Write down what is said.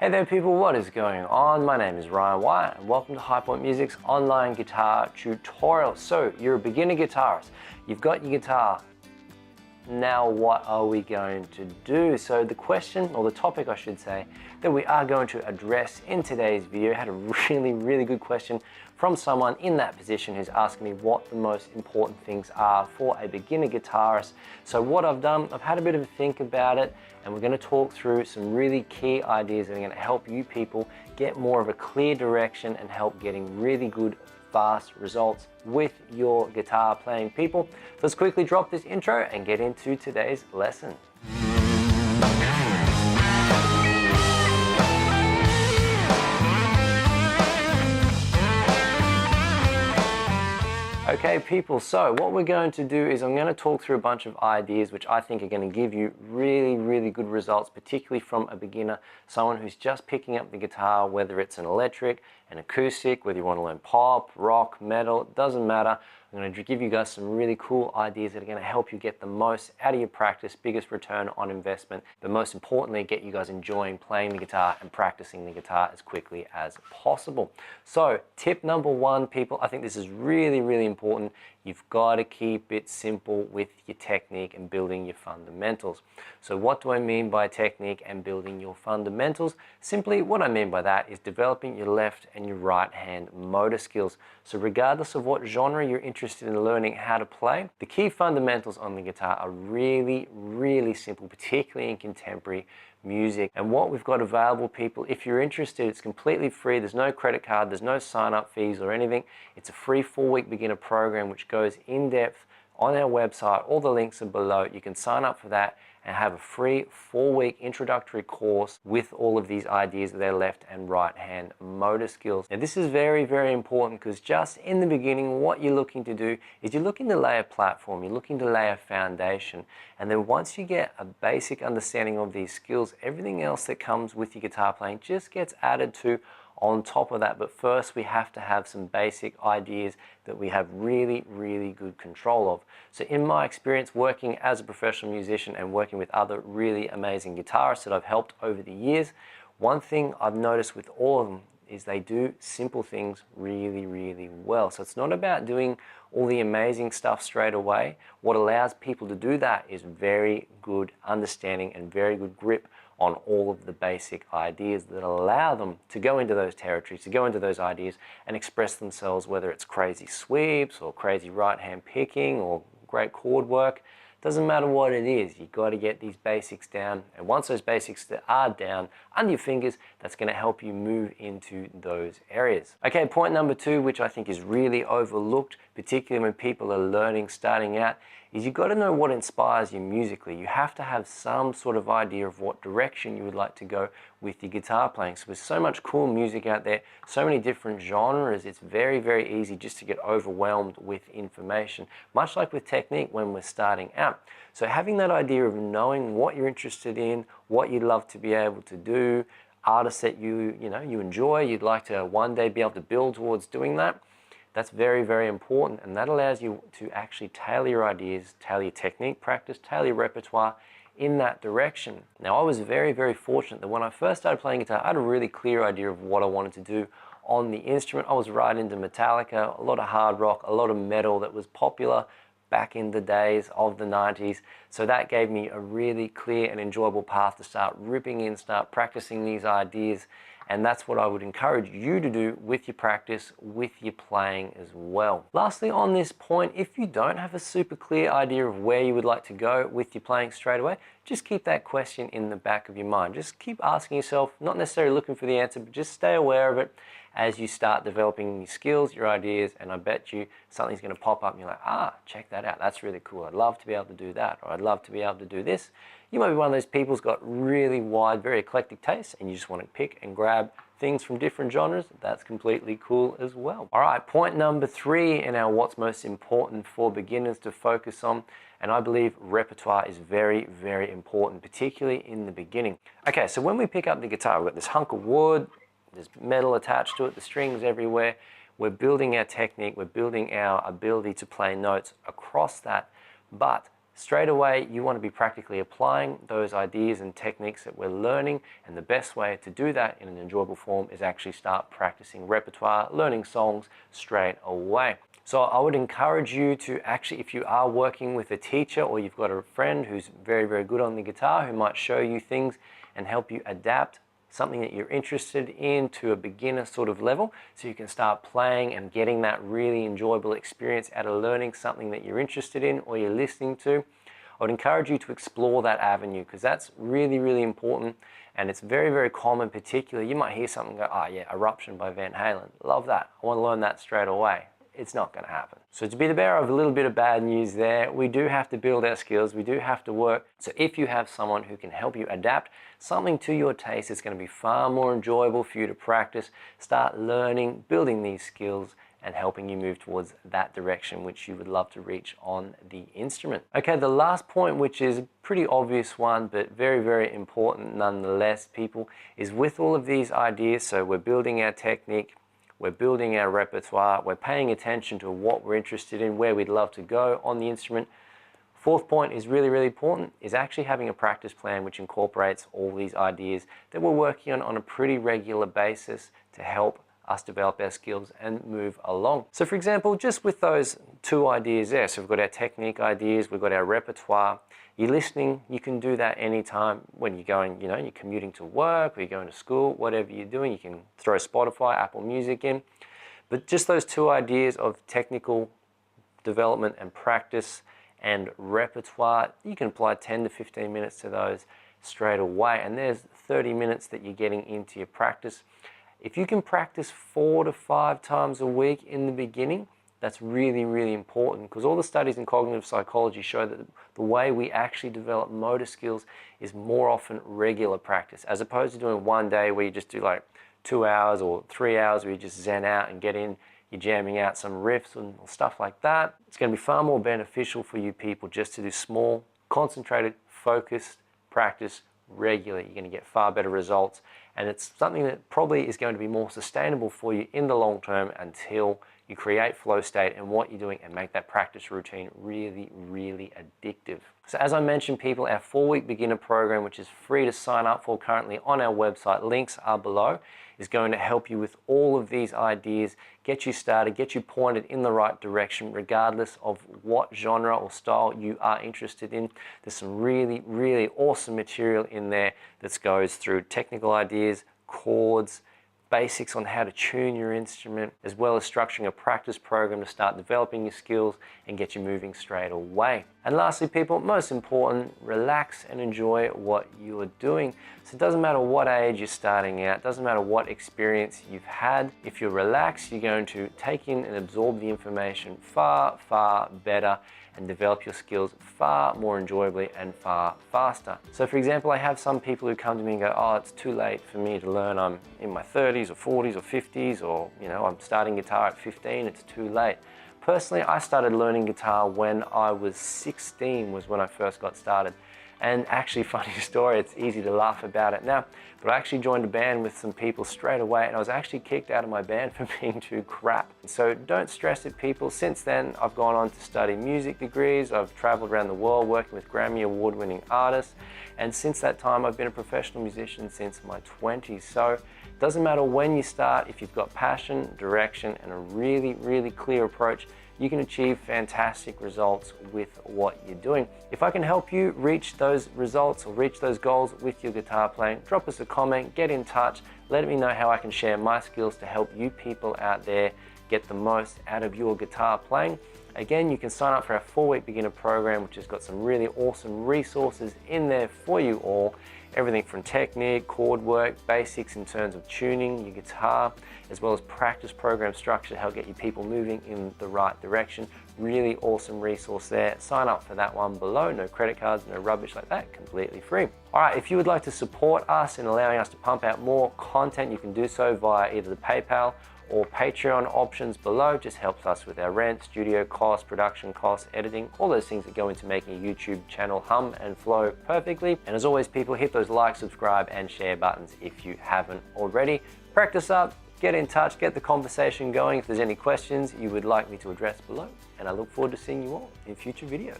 Hey there people, what is going on? My name is Ryan Wyatt and welcome to High Point Music's online guitar tutorial. So you're a beginner guitarist, you've got your guitar, now what are we going to do? So the question, or the topic I should say, that we are going to address in today's video, had a really good question from someone in that position who's asking me what the most important things are for a beginner guitarist. So what I've done, I've had a bit of a think about it, and we're going to talk through some really key ideas that are going to help you people get more of a clear direction and help getting really good fast results with your guitar playing people. So let's quickly drop this intro and get into today's lesson. Okay people, so what we're going to do is I'm going to talk through a bunch of ideas which I think are going to give you really good results, particularly from a beginner, someone who's just picking up the guitar, whether it's an electric, an acoustic, whether you want to learn pop, rock, metal, it doesn't matter. I'm going to give you guys some really cool ideas that are going to help you get the most out of your practice, biggest return on investment, but most importantly, get you guys enjoying playing the guitar and practicing the guitar as quickly as possible. So tip number one, people, I think this is really important. You've got to keep it simple with your technique and building your fundamentals. So what do I mean by technique and building your fundamentals? Simply what I mean by that is developing your left and your right hand motor skills. So regardless of what genre you're interested in learning how to play, the key fundamentals on the guitar are really simple, particularly in contemporary music. And what we've got available, people, if you're interested, it's completely free. There's no credit card, there's no sign-up fees or anything. It's a free 4-week beginner program which goes in depth on our website. All the links are below. You can sign up for that and have a free 4-week introductory course with all of these ideas of their left and right hand motor skills. Now this is very important, because just in the beginning what you're looking to do is you're looking to lay a platform, you're looking to lay a foundation, and then once you get a basic understanding of these skills, everything else that comes with your guitar playing just gets added to on top of that. But first we have to have some basic ideas that we have really good control of. So in my experience working as a professional musician and working with other really amazing guitarists that I've helped over the years, one thing I've noticed with all of them is they do simple things really well. So it's not about doing all the amazing stuff straight away. What allows people to do that is very good understanding and very good grip on all of the basic ideas that allow them to go into those territories, to go into those ideas and express themselves, whether it's crazy sweeps or crazy right hand picking or great chord work. Doesn't matter what it is, you've got to get these basics down, and once those basics are down under your fingers, that's going to help you move into those areas. Okay, point number two, which I think is really overlooked, particularly when people are learning, starting out, is you've got to know what inspires you musically. You have to have some sort of idea of what direction you would like to go with your guitar playing. So there's so much cool music out there, so many different genres, it's very easy just to get overwhelmed with information, much like with technique when we're starting out. So having that idea of knowing what you're interested in, what you'd love to be able to do, artists that you enjoy, you'd like to one day be able to build towards doing that, that's very important, and that allows you to actually tailor your ideas, tailor your technique practice, tailor your repertoire in that direction. Now I was very fortunate that when I first started playing guitar, I had a really clear idea of what I wanted to do on the instrument. I was right into Metallica, a lot of hard rock, a lot of metal that was popular back in the days of the 90s. So that gave me a really clear and enjoyable path to start ripping in, start practicing these ideas. And that's what I would encourage you to do with your practice, with your playing as well. Lastly on this point, if you don't have a super clear idea of where you would like to go with your playing straight away, just keep that question in the back of your mind. Just keep asking yourself, not necessarily looking for the answer, but just stay aware of it as you start developing your skills, your ideas, and I bet you something's going to pop up and you're like, check that out, that's really cool, I'd love to be able to do that, or I'd love to be able to do this. You might be one of those people who's got really wide, very eclectic tastes, and you just want to pick and grab things from different genres. That's completely cool as well. All right, point number three in our what's most important for beginners to focus on, and I believe repertoire is very important, particularly in the beginning. Okay, so when we pick up the guitar, we've got this hunk of wood, there's metal attached to it, the strings everywhere. We're building our technique, we're building our ability to play notes across that, but straight away you want to be practically applying those ideas and techniques that we're learning, and the best way to do that in an enjoyable form is actually start practicing repertoire, learning songs straight away. So I would encourage you to actually, if you are working with a teacher or you've got a friend who's very, very good on the guitar who might show you things and help you adapt something that you're interested in to a beginner sort of level, so you can start playing and getting that really enjoyable experience out of learning something that you're interested in or you're listening to. I would encourage you to explore that avenue, because that's really, really important, and it's very, very common. Particularly, you might hear something go, oh yeah, Eruption by Van Halen, love that, I want to learn that straight away. It's not going to happen. So to be the bearer of a little bit of bad news there, we do have to build our skills, we do have to work. So if you have someone who can help you adapt something to your taste, it's going to be far more enjoyable for you to practice, start learning, building these skills, and helping you move towards that direction which you would love to reach on the instrument. Okay, the last point, which is a pretty obvious one, but very, very important nonetheless, people, is with all of these ideas, so we're building our technique, we're building our repertoire, we're paying attention to what we're interested in, where we'd love to go on the instrument. Fourth point is really, really important, is actually having a practice plan which incorporates all these ideas that we're working on a pretty regular basis to help us develop our skills and move along. So for example, just with those two ideas there, so we've got our technique ideas, we've got our repertoire. You're listening, you can do that anytime when you're going, you're commuting to work or you're going to school, whatever you're doing, you can throw Spotify, Apple Music in. But just those two ideas of technical development and practice and repertoire, you can apply 10 to 15 minutes to those straight away. And there's 30 minutes that you're getting into your practice. If you can practice 4 to 5 times a week in the beginning, that's really, really important, because all the studies in cognitive psychology show that the way we actually develop motor skills is more often regular practice, as opposed to doing one day where you just do like 2 hours or 3 hours where you just zen out and get in, you're jamming out some riffs and stuff like that. It's going to be far more beneficial for you people just to do small, concentrated, focused practice regularly. You're going to get far better results, and it's something that probably is going to be more sustainable for you in the long term until you create flow state and what you're doing and make that practice routine really, really addictive. So as I mentioned, people, our 4-week beginner program, which is free to sign up for currently on our website, links are below, is going to help you with all of these ideas, get you started, get you pointed in the right direction, regardless of what genre or style you are interested in. There's some really, really awesome material in there that goes through technical ideas, chords, basics on how to tune your instrument, as well as structuring a practice program to start developing your skills and get you moving straight away. And lastly, people, most important, relax and enjoy what you are doing. So it doesn't matter what age you're starting out, doesn't matter what experience you've had. If you're relaxed, you're going to take in and absorb the information far, far better and develop your skills far more enjoyably and far faster. So for example, I have some people who come to me and go, oh, it's too late for me to learn. I'm in my 30s or 40s or 50s, or I'm starting guitar at 15, it's too late. Personally, I started learning guitar when I was 16, was when I first got started. And actually, funny story, it's easy to laugh about it now, but I actually joined a band with some people straight away, and I was actually kicked out of my band for being too crap. So don't stress it, people. Since then, I've gone on to study music degrees. I've traveled around the world working with Grammy award-winning artists. And since that time, I've been a professional musician since my 20s. So it doesn't matter when you start, if you've got passion, direction, and a really, really clear approach, you can achieve fantastic results with what you're doing. If I can help you reach those results or reach those goals with your guitar playing, drop us a comment, get in touch, let me know how I can share my skills to help you people out there get the most out of your guitar playing. Again, you can sign up for our 4-week beginner program, which has got some really awesome resources in there for you all. Everything from technique, chord work, basics in terms of tuning your guitar, as well as practice program structure to help get you people moving in the right direction. Really awesome resource there. Sign up for that one below. No credit cards, no rubbish like that, completely free. All right, if you would like to support us in allowing us to pump out more content, you can do so via either the PayPal or Patreon options below. Just helps us with our rent, studio costs, production costs, editing, all those things that go into making a YouTube channel hum and flow perfectly. And as always, people, hit those like, subscribe, and share buttons if you haven't already. Practice up, get in touch, get the conversation going. If there's any questions you would like me to address below, and I look forward to seeing you all in future videos.